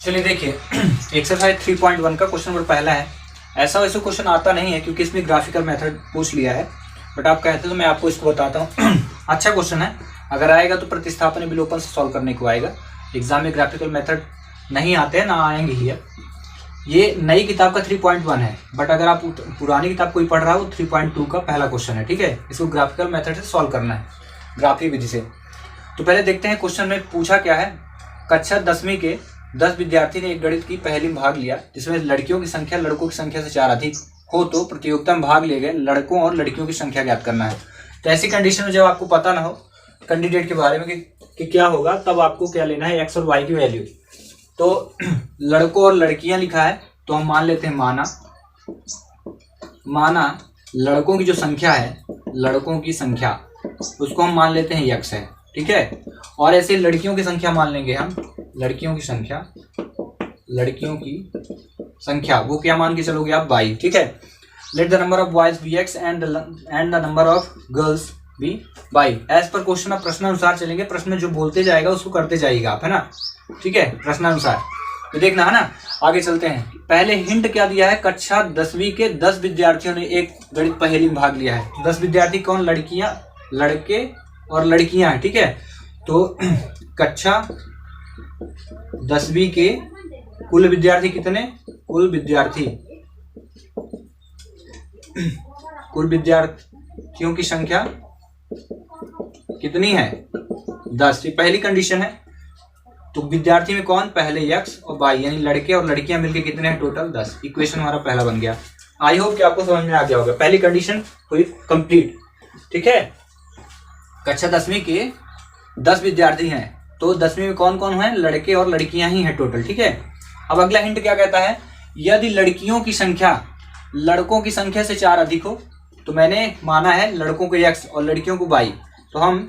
चलिए देखिए एक्सरसाइज 3.1 का क्वेश्चन नंबर पहला है। ऐसा वैसे क्वेश्चन आता नहीं है क्योंकि इसमें ग्राफिकल मेथड पूछ लिया है, बट आप कहते तो मैं आपको इसको बताता हूँ। अच्छा क्वेश्चन है, अगर आएगा तो प्रतिस्थापन विलोपन से सॉल्व करने को आएगा। एग्जाम में ग्राफिकल मेथड नहीं आते हैं, ना आएंगे ही है। ये नई किताब का 3.1 है, बट अगर आप पुरानी किताब कोई पढ़ रहा हो 3.2 का पहला क्वेश्चन है। ठीक है, इसको ग्राफिकल मेथड से सॉल्व करना है, ग्राफिक विधि से। तो पहले देखते हैं क्वेश्चन में पूछा क्या है। कक्षा 10वीं के 10 विद्यार्थी ने एक गणित की पहेली में भाग लिया जिसमें लड़कियों की संख्या लड़कों की संख्या से 4 अधिक हो तो प्रतियोगिता में भाग लिए गए लड़कों और लड़कियों की संख्या ज्ञात करना है। तो ऐसी कंडीशन में जब आपको पता ना हो कैंडिडेट के बारे में कि क्या होगा, तब आपको क्या लेना है, एक्स और वाई की वैल्यू। तो लड़कों और लड़कियां लिखा है तो हम मान लेते हैं माना लड़कों की जो संख्या है, लड़कों की संख्या उसको हम मान लेते हैं एक्स है। ठीक है, और ऐसे लड़कियों की संख्या मान लेंगे हम, लड़कियों की संख्या वो क्या मान के चलोगे आप, बाई। ठीक है, let the number of boys be x and the number of girls be y. As per question आप प्रश्नानुसार चलेंगे, प्रश्न में जो बोलते जाएगा उसको करते जाइएगा आप, है ना। ठीक है, प्रश्नानुसार तो देखना है ना। आगे चलते हैं। पहले हिंट क्या दिया है, कक्षा 10वीं के 10 विद्यार्थियों ने एक गणित पहेली में भाग लिया है। 10 विद्यार्थी कौन, लड़कियां, लड़के और लड़कियां हैं। ठीक है, तो कक्षा 10वीं के कुल विद्यार्थी कितने, कुल विद्यार्थियों की संख्या कितनी है, 10। ये पहली कंडीशन है। तो विद्यार्थी में कौन, पहले एक्स और वाई, यानी लड़के और लड़कियां मिलके कितने हैं, टोटल 10। इक्वेशन हमारा पहला बन गया। आई होप कि आपको समझ में आ गया होगा। पहली कंडीशन हुई कंप्लीट। ठीक है, कक्षा 10वीं के 10 विद्यार्थी हैं, तो 10वीं में कौन कौन है, लड़के और लड़कियां ही हैं टोटल। ठीक है, अब अगला हिंट क्या कहता है, यदि लड़कियों की संख्या लड़कों की संख्या से 4 अधिक हो, तो मैंने माना है लड़कों को एक्स और लड़कियों को वाई। तो हम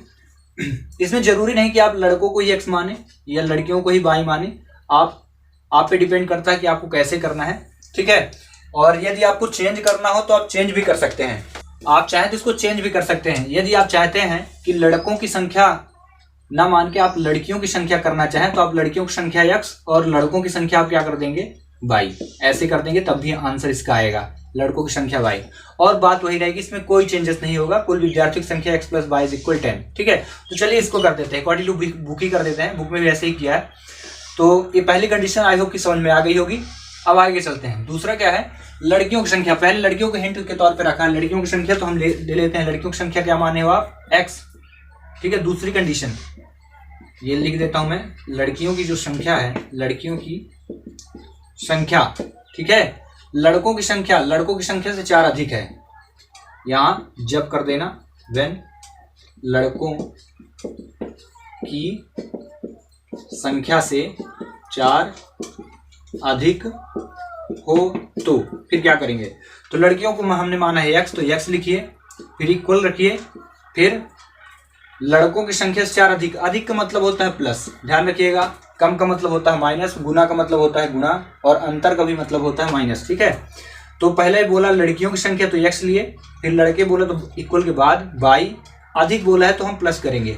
इसमें जरूरी नहीं कि आप लड़कों को ही एक्स माने या लड़कियों को ही वाई माने, आप पे डिपेंड करता है कि आपको कैसे करना है। ठीक है, और यदि आपको चेंज करना हो तो आप चेंज भी कर सकते हैं, आप चाहें तो इसको चेंज भी कर सकते हैं। यदि आप चाहते हैं कि लड़कों की संख्या ना मान के आप लड़कियों की संख्या करना चाहें, तो आप लड़कियों की संख्या एक्स और लड़कों की संख्या आप क्या कर देंगे, वाई। ऐसे कर देंगे तब भी आंसर इसका आएगा, लड़कों की संख्या वाई। और बात वही रहेगी, इसमें कोई चेंजेस नहीं होगा। कुल विद्यार्थियों की संख्या x plus y is equal 10। ठीक है, तो चलिए इसको कर देते हैं, अकॉर्डिंग टू बुक ही कर देते हैं, बुक में भी ऐसे ही किया है। तो ये पहली कंडीशन आई होप की समझ में आ गई होगी। अब आगे चलते हैं। दूसरा क्या है, लड़कियों की संख्या। पहले लड़कियों को हिंट के तौर पे रखा है, लड़कियों की संख्या तो हम ले लेते हैं। लड़कियों की संख्या क्या माने हो आप, एक्स। ठीक है, दूसरी कंडीशन ये लिख देता हूं मैं, लड़कियों की जो संख्या है, लड़कियों की संख्या। ठीक है, लड़कों की संख्या लड़कों की संख्या से 4 अधिक है। यहां जब कर देना, व्हेन लड़कों की संख्या से 4 अधिक हो तो फिर क्या करेंगे, तो लड़कियों को हमने माना है एक्स, तो एक्स लिखिए, फिर इक्वल रखिए, फिर लड़कों की संख्या से 4 अधिक। अधिक का मतलब होता है प्लस, ध्यान रखिएगा। कम का मतलब होता है माइनस, गुना का मतलब होता है गुना, और अंतर का भी मतलब होता है माइनस। ठीक है, तो पहले बोला लड़कियों की संख्या तो एक्स लिए, फिर लड़के बोला तो इक्वल के बाद वाई, अधिक बोला है तो हम प्लस करेंगे,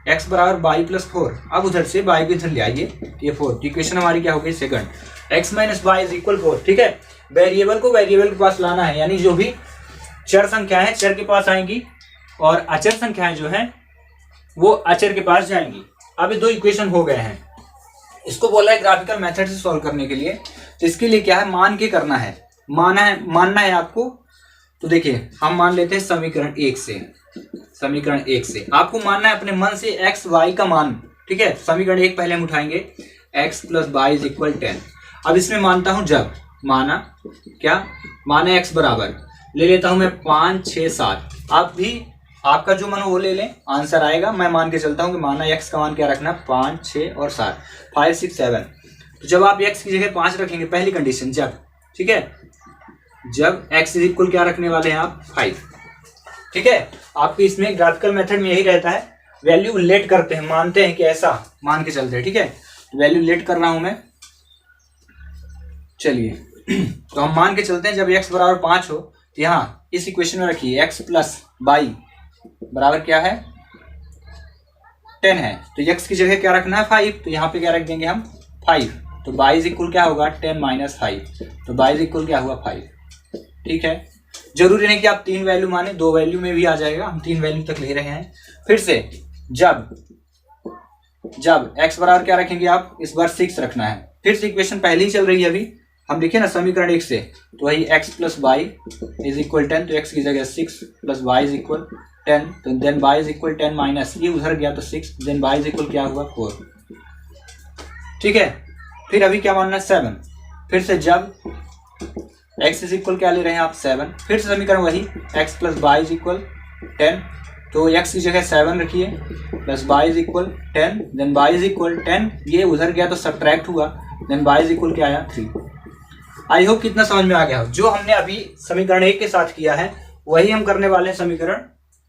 एक्स बराबर वाई प्लस 4। अब उधर से वाई भी इधर ले आइए, ये 4। इक्वेशन हमारी क्या हो गई, second, x minus y is equal 4। ठीक है, वेरिएबल को वेरिएबल के पास लाना है, यानी जो भी चर संख्याएं चर के पास आएंगी और अचर संख्याएं जो है वो अचर के पास जाएंगी। अब ये 2 इक्वेशन हो गए हैं। इसको बोला है ग्राफिकल मेथड से सॉल्व करने के लिए। तो इसके लिए क्या है, मान के करना है, मानना है आपको। तो देखिए हम मान लेते हैं समीकरण 1 से आपको मानना है अपने मन से एक्स वाई का मान। ठीक है, समीकरण 1 पहले हम उठाएंगे, x plus y is equal 10। अब इसमें मानता हूं जब, माना एक्स बराबर ले लेता हूं मैं 5, 6, 7। आप भी आपका जो मन हो वो ले लें, आंसर आएगा। मैं मान के चलता हूं कि माना एक्स का मान क्या रखना, 5, 6 और 7, 5, 6, 7। तो जब आप एक्स की जगह 5 रखेंगे, पहली कंडीशन जब, ठीक है, जब एक्स इज इक्वल क्या रखने वाले हैं आप, 5। ठीक है, आपके इसमें ग्राफिकल मेथड में यही रहता है, वैल्यू लेट करते हैं, मानते हैं कि ऐसा मान के चलते हैं। ठीक है, तो वैल्यू लेट कर रहा हूं मैं। चलिए तो हम मान के चलते हैं जब एक्स बराबर 5 हो, तो यहाँ इस इक्वेशन में रखिए एक्स प्लस वाई बराबर क्या है, 10 है। तो x की जगह क्या रखना है, 5। तो यहाँ पे क्या रख देंगे हम, 5। तो बाई इज इक्वल क्या होगा 10 माइनस 5, तो बाई इज इक्वल क्या हुआ 5। ठीक है, जरूरी नहीं कि आप 3 वैल्यू माने, 2 वैल्यू में भी आ जाएगा, हम 3 वैल्यू तक ले रहे हैं। फिर से जब x बराबर क्या रखेंगे आप, इस बार 6 रखना है। फिर से इक्वेशन पहले ही चल रही है, अभी हम लिखे ना समीकरण 1 से, तो वही x plus y is equal 10, तो x की जगह 6 प्लस वाई इज इक्वल 10, तो then y is equal 10 minus ये उधर गया तो 6, देन y इज इक्वल क्या हुआ 4। ठीक है, फिर अभी क्या मानना है 7। फिर से जब x इज इक्वल क्या ले रहे हैं आप 7, फिर से समीकरण वही x plus y is equal 10, तो x की जगह 7 रखिए plus y is equal 10, then y is equal 10, ये उधर गया तो सब्ट्रैक्ट हुआ, देन y इज इक्वल क्या आया 3। आई होप कितना समझ में आ गया हो। जो हमने अभी समीकरण 1 के साथ किया है वही हम करने वाले हैं समीकरण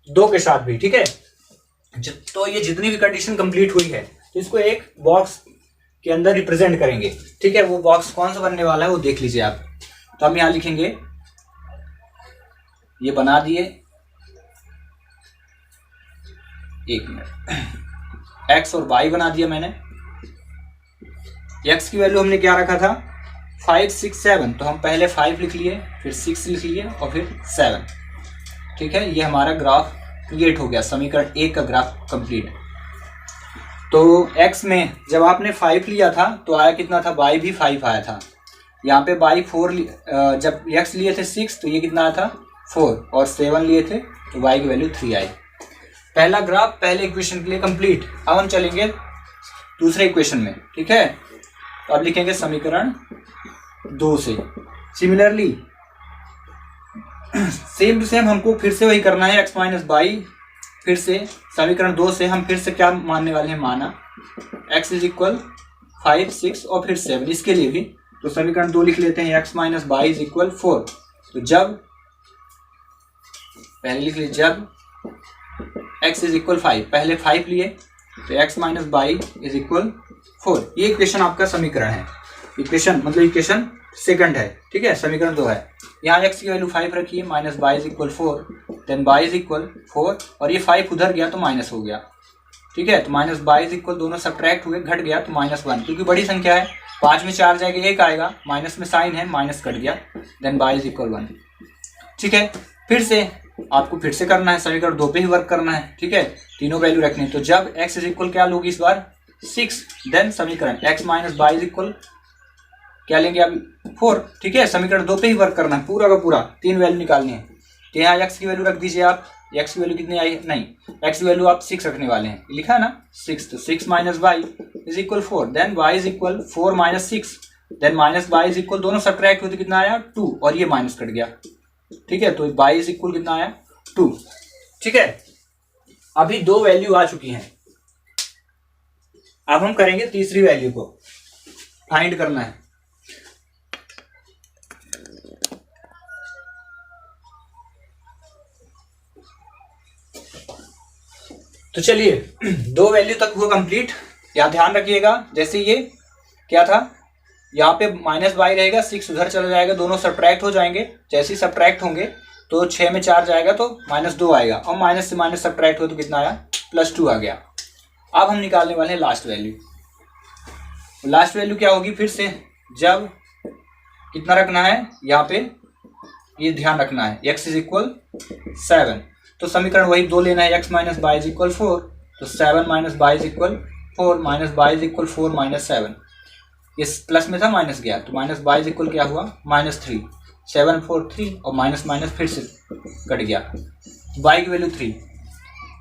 2 के साथ भी। ठीक है, तो ये जितनी भी कंडीशन कंप्लीट हुई है तो इसको एक बॉक्स के अंदर रिप्रेजेंट करेंगे। ठीक है, वो बॉक्स कौन सा बनने वाला है वो देख लीजिए आप। तो हम यहां लिखेंगे, ये बना दिए, 1 मिनट, x और y बना दिया मैंने। x की वैल्यू हमने क्या रखा था 5 6 7, तो हम पहले 5 लिख लिए, फिर 6 लिख लिए और फिर 7। ठीक है, ये हमारा ग्राफ क्रिएट हो गया, समीकरण 1 का ग्राफ कंप्लीट। तो x में जब आपने 5 लिया था तो आया कितना था, y भी 5 आया था। यहाँ पे y 4 जब x लिए थे 6, तो ये कितना आया था 4, और 7 लिए थे तो y की वैल्यू 3 आई। पहला ग्राफ पहले इक्वेशन के लिए कंप्लीट। अब हम चलेंगे दूसरे इक्वेशन में। ठीक है, तो अब लिखेंगे समीकरण 2 से। सिमिलरली सेम टू सेम हमको फिर से वही करना है, x माइनस वाई। फिर से समीकरण 2 से हम फिर से क्या मानने वाले हैं, माना x इज इक्वल 5 6 और फिर 7। इसके लिए भी तो समीकरण 2 लिख लेते हैं, x minus y is equal 4। तो जब पहले लिख लीजिए, जब x इज इक्वल 5, पहले 5 लिए तो x minus y is equal 4। ये इक्वेशन आपका समीकरण है, इक्वेशन मतलब इक्वेशन सेकंड है। ठीक है, समीकरण 2 है। यहाँ x की वैल्यू 5 रखिए, minus y is equal 4, then y is equal 4, और ये 5 उधर गया तो माइनस हो गया। ठीक है, तो माइनस वाई इज इक्वल, दोनों सब्ट्रैक्ट हुए, घट गया तो -1, क्योंकि बड़ी संख्या है, 5 में 4 जाएगा 1 आएगा, माइनस में साइन है, माइनस कट गया, देन y इज इक्वल 1। ठीक है, फिर से आपको फिर से करना है, समीकरण 2 पे ही वर्क करना है। ठीक है, तीनों वैल्यू रखनी है। तो जब x इज इक्वल क्या लोगे इस बार 6, देन समीकरण x minus y is equal क्या लेंगे अब 4। ठीक है, समीकरण 2 पे ही वर्क करना है, पूरा का पूरा 3 वैल्यू निकालनी है। तो यहाँ x की वैल्यू रख दीजिए आप, x की वैल्यू कितनी आई, नहीं x की वैल्यू आप 6 रखने वाले हैं, लिखा है ना 6, तो 6 minus y is equal 4, then y is equal 4 minus 6, then minus y is equal, दोनों सब्ट्रैक्ट हुए तो कितना आया 2, और ये माइनस कट गया। ठीक है, तो y इज इक्वल कितना आया 2। ठीक है, अभी 2 वैल्यू आ चुकी हैं। अब हम करेंगे तीसरी वैल्यू को फाइंड करना है। तो चलिए 2 वैल्यू तक हुआ कंप्लीट। यहाँ ध्यान रखिएगा, जैसे ये क्या था, यहाँ पे माइनस वाई रहेगा, 6 उधर चला जाएगा, दोनों सब्ट्रैक्ट हो जाएंगे। जैसे ही सब्ट्रैक्ट होंगे तो 6 में 4 जाएगा तो -2 आएगा, और माइनस से माइनस सब्ट्रैक्ट हो तो कितना आया +2 आ गया। अब हम निकालने वाले हैं लास्ट वैल्यू। लास्ट वैल्यू क्या होगी, फिर से जब कितना रखना है, यहाँ पे ये ध्यान रखना है, x इज इक्वल 7, तो समीकरण वही 2 लेना है, x minus y is equal 4, तो 7 minus y is equal 4, minus y is equal 4 minus 7, इस प्लस में था माइनस गया, तो माइनस वाई इज इक्वल क्या हुआ -3, 7 4 3, और माइनस माइनस फिर से कट गया, y की वैल्यू 3।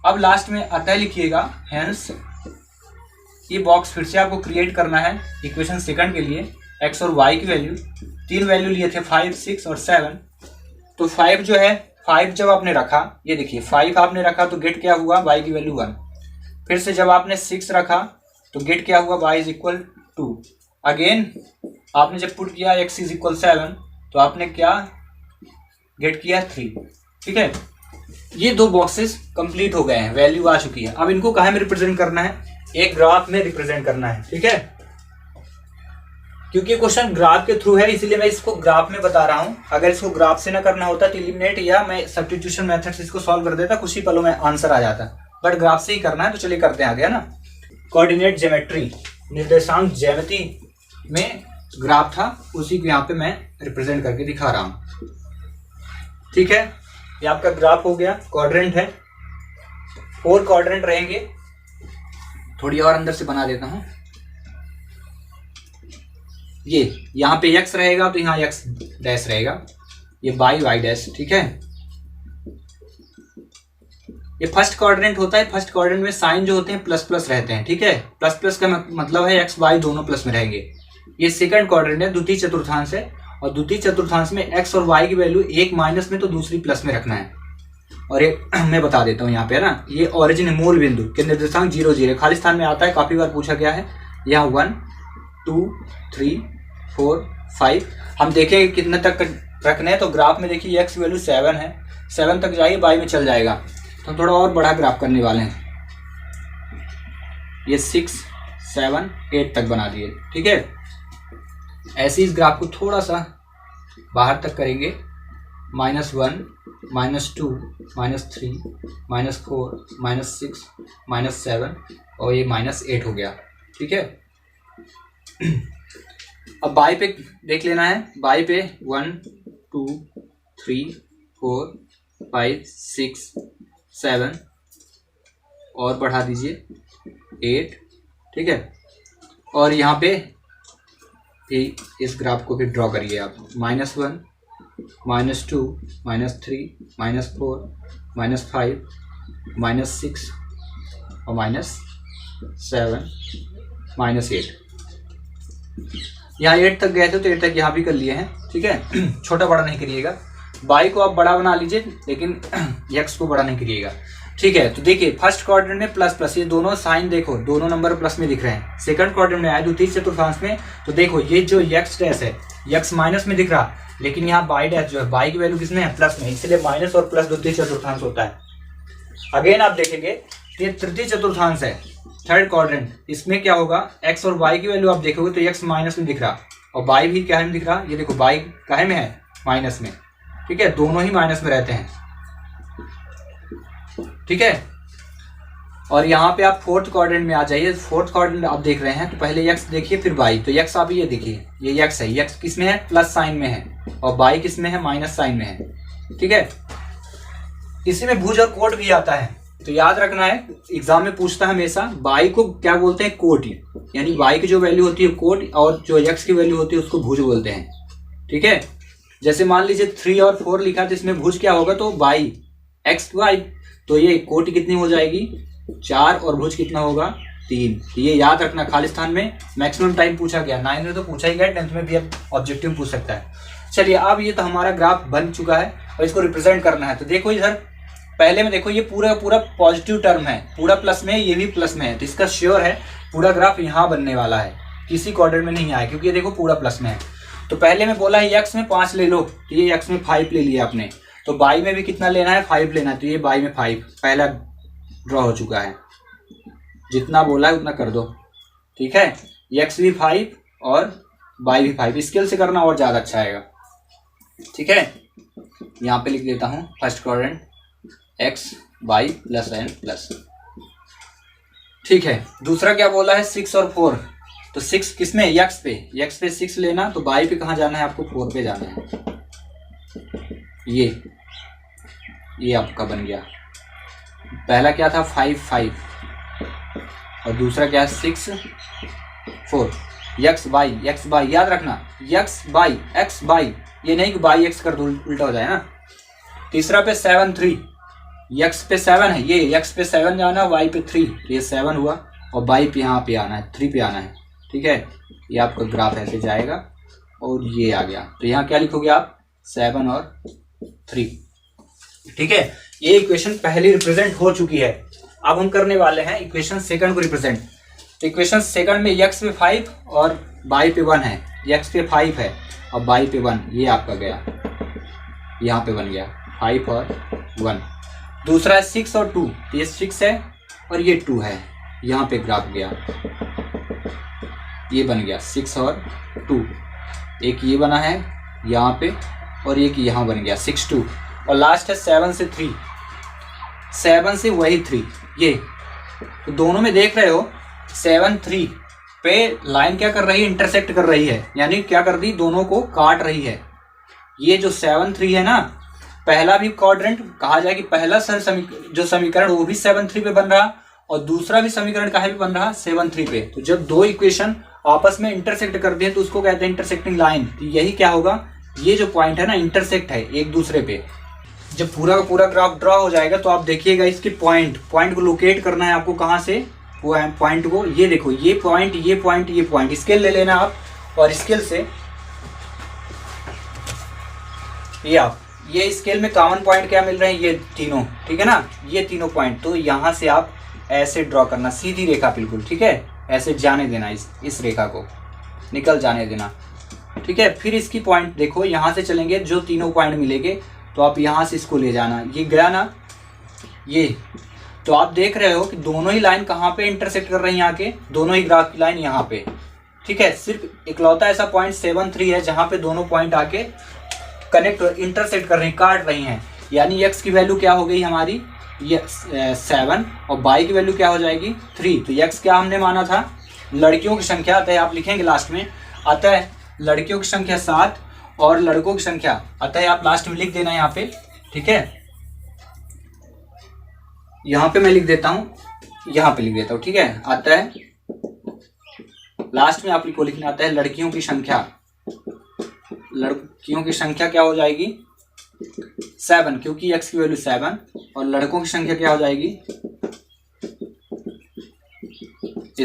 अब लास्ट में अतः लिखिएगा, हेंस ये बॉक्स फिर से आपको क्रिएट करना है इक्वेशन सेकंड के लिए। x और y की वैल्यू, 3 वैल्यू लिए थे 5 6 और 7, तो 5 जो है 5 जब आपने रखा, ये देखिए 5 आपने रखा तो गेट क्या हुआ, y की वैल्यू 1। फिर से जब आपने 6 रखा तो गेट क्या हुआ, y इज इक्वल 2। अगेन आपने जब पुट किया x इज इक्वल 7 तो आपने क्या गेट किया 3। ठीक है, ये 2 बॉक्सेस कंप्लीट हो गए हैं, वैल्यू आ चुकी है। अब इनको कहाँ में रिप्रेजेंट करना है, एक ग्राफ में रिप्रेजेंट करना है। ठीक है, क्योंकि क्वेश्चन ग्राफ के थ्रू है इसीलिए मैं इसको ग्राफ में बता रहा हूं। अगर इसको ग्राफ से ना करना होता तो एलिमिनेट या मैं सब्स्टिट्यूशन मेथड से इसको सॉल्व कर देता, कुछ ही पलों में आंसर आ जाता, बट ग्राफ से ही करना है। तो चलिए करते हैं आगे, है ना। कोऑर्डिनेट ज्योमेट्री, निर्देशांक ज्यामिति में ग्राफ था, उसी को यहाँ पे मैं रिप्रेजेंट करके दिखा रहा हूँ। ठीक है, ये आपका ग्राफ हो गया, क्वाड्रेंट है, 4 क्वाड्रेंट रहेंगे। थोड़ी और अंदर से बना देता हूँ। ये यहाँ पे x रहेगा तो यहाँ x डैश रहेगा, ये y डैश। ठीक है, ये फर्स्ट क्वाड्रेंट होता है। फर्स्ट क्वाड्रेंट में साइन जो होते हैं प्लस प्लस रहते हैं। ठीक है, प्लस प्लस का मतलब है x y दोनों प्लस में रहेंगे। ये सेकंड क्वाड्रेंट है, द्वितीय चतुर्थांश है, और द्वितीय चतुर्थांश में x और y की वैल्यू एक माइनस में तो दूसरी प्लस में रखना है। और ये मैं बता देता हूँ यहाँ पे, है ना, ये ओरिजिन है, मूल बिंदु के निर्देशांक 0 0 खाली स्थान में आता है, काफी बार पूछा गया है। यहाँ 1 2 3 4 5 हम देखेंगे कितने तक रखने हैं। तो ग्राफ में देखिए x की वैल्यू 7 है, 7 तक जाइए, y में चल जाएगा। तो थोड़ा और बड़ा ग्राफ करने वाले हैं, ये 6 7 8 तक बना दिए। ठीक है, ऐसे इस ग्राफ को थोड़ा सा बाहर तक करेंगे, -1 -2 -3 -4 -6 -7 और ये -8 हो गया। ठीक है, अब बाई पे देख लेना है। बाई पे 1 2 3 4 5 6 7 और बढ़ा दीजिए 8। ठीक है, और यहाँ पे भी इस ग्राफ को भी ड्रॉ करिए आप, -1 -2 -3 -4 -5 -6 और -7 -8। यहाँ 8 तक गए थे तो 8 तक यहाँ भी कर लिए हैं। ठीक है, छोटा बड़ा नहीं करिएगा, बाई को आप बड़ा बना लीजिए लेकिन x को बड़ा नहीं करिएगा। ठीक है, तो देखिए फर्स्ट क्वाड्रेंट में प्लस प्लस, ये दोनों साइन देखो, दोनों नंबर प्लस में दिख रहे हैं। सेकंड क्वाड्रेंट में आए द्वितीय चतुर्थांश में, तो देखो ये जो x डैश है, x माइनस में दिख रहा, लेकिन यहाँ बाई डैश जो है, बाई की वैल्यू किसमें है, प्लस में, इसलिए माइनस और प्लस द्वितीय चतुर्थांश होता है। अगेन आप देखेंगे ये तृतीय चतुर्थांश है, थर्ड क्वाड्रेंट, इसमें क्या होगा, x और y की वैल्यू आप देखोगे तो x माइनस में दिख रहा और y भी क्या है में दिख रहा, ये देखो y काहे में है, माइनस में। ठीक है, दोनों ही माइनस में रहते हैं। ठीक है, और यहाँ पे आप फोर्थ क्वाड्रेंट में आ जाइए। फोर्थ क्वाड्रेंट आप देख रहे हैं तो पहले x देखिए फिर y, तो x आप ये देखिए, ये x है, x किस में है, प्लस साइन में है, और y किस में है, माइनस साइन में है। ठीक है, इसी में भुज और कोट भी आता है, तो याद रखना है, एग्जाम में पूछता है हमेशा, y को क्या बोलते हैं, कोट, यानी y की जो वैल्यू होती है कोट, और जो x की वैल्यू होती है उसको भुज बोलते हैं। ठीक है, जैसे मान लीजिए 3 और 4 लिखा है तो इसमें भुज क्या होगा, तो y x y, तो ये कोट कितनी हो जाएगी, 4, और भुज कितना होगा, 3। ये याद रखना, खाली स्थान में मैक्सिमम टाइम पूछा गया, 9 में तो पूछा ही गया, 10th में भी अब ऑब्जेक्टिव पूछ सकता है। चलिए, अब ये तो हमारा ग्राफ बन चुका है और इसको रिप्रेजेंट करना है। तो देखो इधर पहले में देखो, ये पूरा पूरा पॉजिटिव टर्म है, पूरा प्लस में है, ये भी प्लस में है, तो इसका श्योर है पूरा ग्राफ यहाँ बनने वाला है, किसी क्वाड्रेंट में नहीं आया, क्योंकि ये देखो पूरा प्लस में है। तो पहले में बोला है x में 5 ले लो, तो ये x में 5 ले लिया आपने, तो y में भी कितना लेना है, 5 लेना है, तो ये y में 5 पहला ड्रॉ हो चुका है। जितना बोला है उतना कर दो। ठीक है, x भी 5 और y भी 5, स्केल से करना और ज़्यादा अच्छा आएगा। ठीक है, यहाँ पे लिख देता हूँ first quadrant x y plus n plus. ठीक है, दूसरा क्या बोला है, 6 और 4, तो 6 किस में, x पे 6 लेना, तो y पे कहाँ जाना है आपको, 4 पे जाना है। ये आपका बन गया, पहला क्या था 5 5 और दूसरा क्या है 6 4, x बाई याद रखना, x बाई, ये नहीं कि बाई x कर दो उल्टा हो जाए ना। तीसरा पे 7 3, x पे 7 है, ये x पे 7 जाना, y पे 3, ये 7 हुआ, और y पे यहाँ पे आना है, 3 पे आना है। ठीक है, ये आपका ग्राफ ऐसे जाएगा और ये आ गया, तो यहाँ क्या लिखोगे आप, 7 और 3। ठीक है, ये इक्वेशन पहली रिप्रेजेंट हो चुकी है। अब हम करने वाले हैं इक्वेशन सेकंड को रिप्रेजेंट। तो इक्वेशन सेकंड में x पे 5 और y पे 1 है, x पे 5 है और y पे 1, ये आपका गया, यहाँ पे बन गया 5 और 1। दूसरा है 6 और 2, तो ये 6 है और ये 2 है, यहाँ पे ग्राफ गया, ये बन गया 6 और 2। एक ये बना है यहाँ पे और एक यहाँ बन गया 6 2, और लास्ट है 7 से 3, 7 से वही 3, ये तो दोनों में देख रहे हो 7 3 पे लाइन क्या कर रही है, इंटरसेक्ट कर रही है, यानी क्या कर दी, दोनों को काट रही है। ये जो 7-3 है ना, पहला भी क्वाड्रेंट कहा जाए कि पहला जो समीकरण वो भी 7-3 पे बन रहा और दूसरा भी समीकरण कहाँ पे बन रहा, 7-3 पे। तो जब दो इक्वेशन आपस में इंटरसेक्ट करते हैं तो उसको कहते हैं इंटरसेक्टिंग लाइन। तो यही क्या होगा, ये जो पॉइंट है ना, इंटरसेक्ट है एक दूसरे पे। जब पूरा का पूरा ग्राफ ड्रॉ हो जाएगा तो आप देखिएगा इसके पॉइंट को लोकेट करना है आपको। कहाँ से, वो पॉइंट को, ये देखो, ये पॉइंट स्केल ले लेना आप, और स्केल से ये स्केल में कॉमन पॉइंट क्या मिल रहे हैं, ये तीनों, ठीक है ना, ये तीनों पॉइंट। तो यहाँ से आप ऐसे ड्रॉ करना, सीधी रेखा बिल्कुल, ठीक है, ऐसे जाने देना, इस रेखा को निकल जाने देना, ठीक है। फिर इसकी पॉइंट देखो, यहाँ से चलेंगे, जो तीनों पॉइंट मिलेंगे तो आप यहाँ से इसको ले जाना, ये गया ना, ये। तो आप देख रहे हो कि दोनों ही लाइन कहाँ पे इंटरसेक्ट कर रही हैं, यहाँ के दोनों ही ग्राफ की लाइन यहाँ पे, ठीक है। सिर्फ इकलौता ऐसा पॉइंट 7-3 है जहाँ पे दोनों पॉइंट आके कनेक्ट इंटरसेक्ट कर रही, काट रही हैं। यानी x की वैल्यू क्या हो गई हमारी, ये 7, और y की वैल्यू क्या हो जाएगी 3। तो x क्या हमने माना था, लड़कियों की संख्या, अतः आप लिखेंगे लास्ट में, अतः लड़कियों की संख्या 7 और लड़कों की संख्या, अतः आप लास्ट में लिख देना यहाँ पे, ठीक है। यहाँ पे मैं लिख देता हूँ, यहाँ पे लिख देता हूँ, ठीक है। अतः लास्ट में आप को लिखना आता है लड़कियों की संख्या क्या हो जाएगी 7, क्योंकि x की वैल्यू 7, और लड़कों की संख्या क्या हो जाएगी =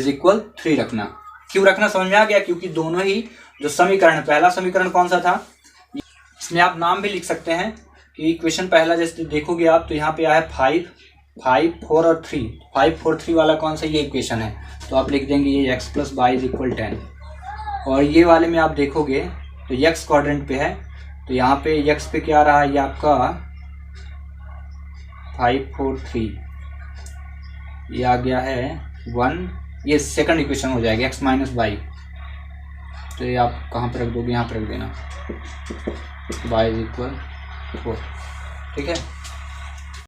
3 रखना। क्यों रखना समझ में आ गया, क्योंकि दोनों ही जो समीकरण, पहला समीकरण कौन सा था, इसमें आप नाम भी लिख सकते हैं कि इक्वेशन पहला जैसे देखोगे आप तो यहाँ पे आया 5, 4 और 3, 5, 4, 3 वाला कौन सा, ये इक्वेशन है। तो आप लिख देंगे ये x + y = 10, और ये वाले में आप देखोगे तो x क्वाड्रेंट पे है, तो यहाँ पे x पे क्या रहा, ये आपका 5, 4, 3, ये आ गया है 1, ये सेकंड इक्वेशन हो जाएगा x - y। तो ये आप कहाँ पे रख दोगे, यहाँ पे रख देना, y = 4, ठीक है।